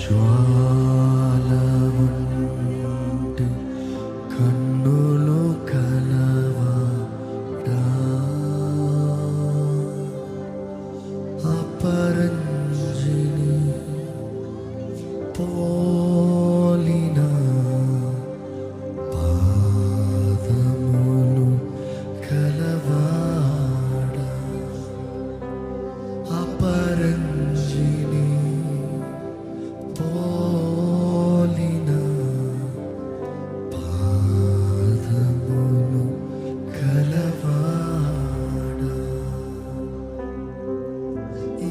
జ్వాల వంటి కన్నులు కలవాడా, అపరంజిని పోలిన పాదములు కలవాడా, అపరంజిని పోలిన పాదములు కలవాడా,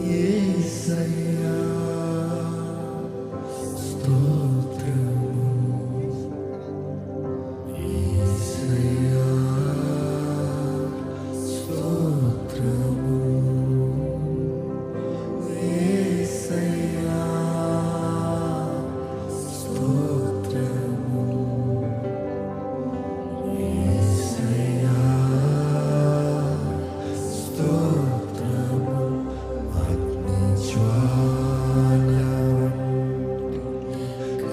యేసయ్యా స్తోత్రము, యేసయ్యా స్తోత్రము, యేసయ్యా స్తోత్రము, యేసయ్యా స్తోత్రము. అగ్ని జ్వాల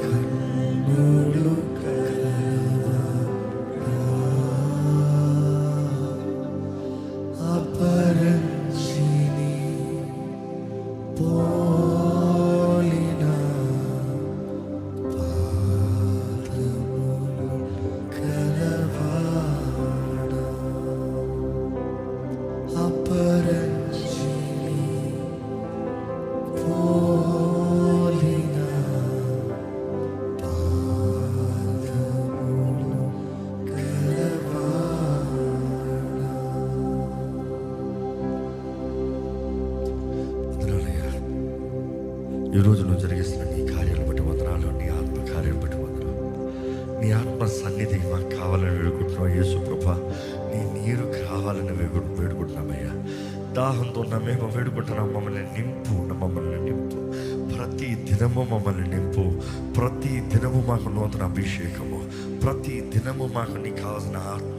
కన్నులు కలవాడా, అపరంజిని పోలిన పాదములు కలవాడా, అపరంజిని పోలిన పాదములు కలవాడా. వందనాలయ్యా, ఈరోజు నువ్వు జరిగిస్తున్న నీ కార్యాలను బట్టి వందనాలు, నీ ఆత్మ కార్యాలను బట్టి వందనాలు. నీ ఆత్మ సన్నిధి మాకు కావాలని వేడుకుంటున్నావు యేసు ప్రభా. నీ నీరు కావాలని వేడుకుంటున్నామయ్యా. దాహంతో ఉన్న మేము వేడుకుంటున్నాం, మమ్మల్ని నింపు, మమ్మల్ని నింపు, ప్రతి దినము మమ్మల్ని నింపు, ప్రతి దినము మాకు నూతన అభిషేకము, ప్రతి దినము మాకు నీకు కావాల్సిన ఆత్మ